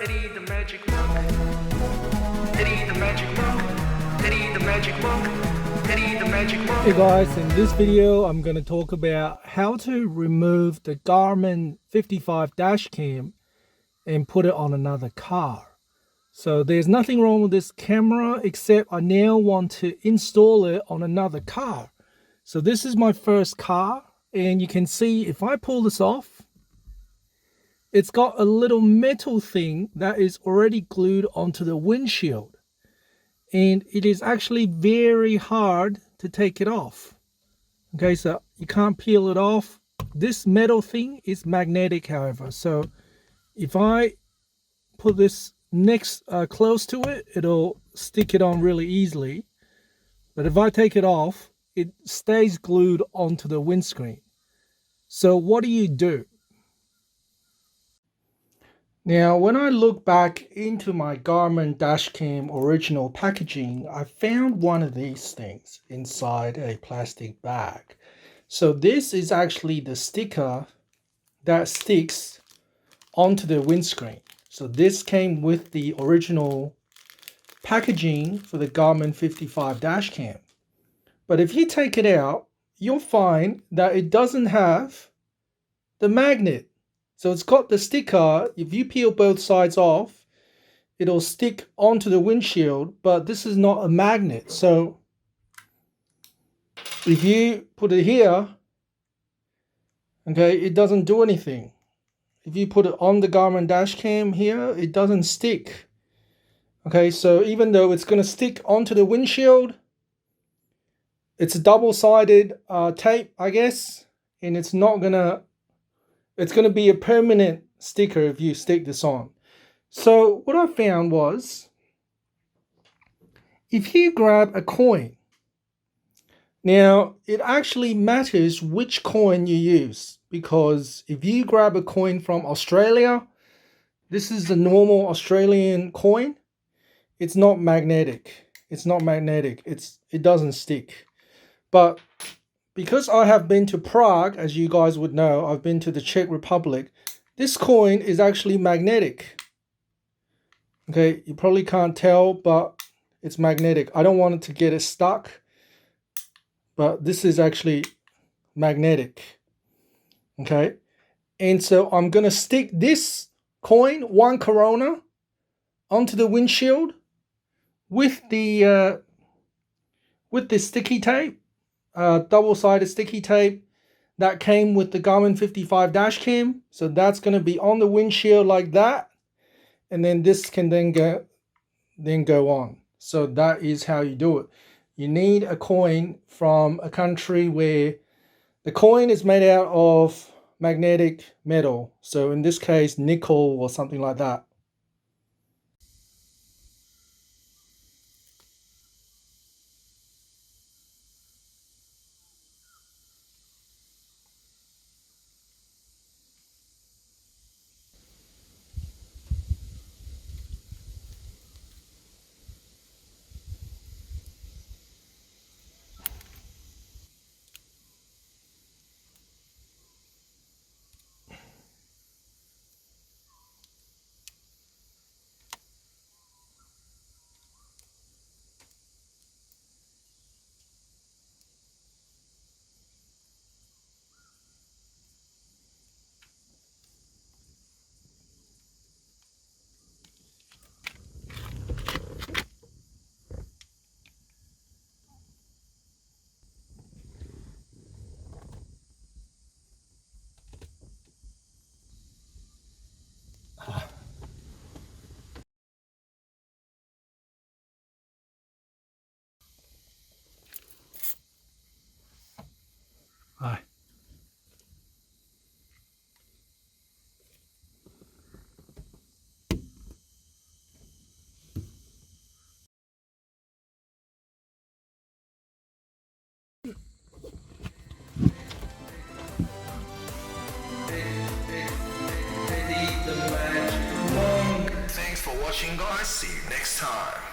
Eddie the magic monk. Eddie the magic monk. Eddie the magic monk. Eddie the magic monk. Hey guys, in this video I'm going to talk about how to remove the Garmin 55 dash cam and put it on another car. So there's nothing wrong with this camera except I now want to install it on another car. So this is my first car, and you can see if I pull this off, it's got a little metal thing that is already glued onto the windshield. And it is actually very hard to take it off. Okay, so you can't peel it off. This metal thing is magnetic, however. So if I put this next close to it, it'll stick it on really easily. But if I take it off, it stays glued onto the windscreen. So what do? Now, when I look back into my Garmin dashcam original packaging, I found one of these things inside a plastic bag. So this is actually the sticker that sticks onto the windscreen. So this came with the original packaging for the Garmin 55 dashcam. But if you take it out, you'll find that it doesn't have the magnet. So it's got the sticker. If you peel both sides off, it'll stick onto the windshield, but this is not a magnet. So if you put it here, okay, it doesn't do anything. If you put it on the Garmin dashcam here, it doesn't stick. Okay, so even though it's going to stick onto the windshield, it's a double-sided tape, I guess, and it's going to be a permanent sticker if you stick this on. So what I found was, if you grab a coin, now it actually matters which coin you use, because if you grab a coin from Australia, this is the normal Australian coin, it's not magnetic. It's not magnetic. It doesn't stick. But because I have been to Prague, as you guys would know, I've been to the Czech Republic, this coin is actually magnetic. Okay, you probably can't tell, but it's magnetic. I don't want it to get it stuck, but this is actually magnetic. Okay, and so I'm going to stick this coin, 1 Corona, onto the windshield with the sticky tape. Double-sided sticky tape that came with the Garmin 55 dashcam. So that's going to be on the windshield like that, and then this can then go on. So that is how you do it. You need a coin from a country where the coin is made out of magnetic metal. So in this case, nickel or something like that. Hi. Thanks for watching, guys. See you next time.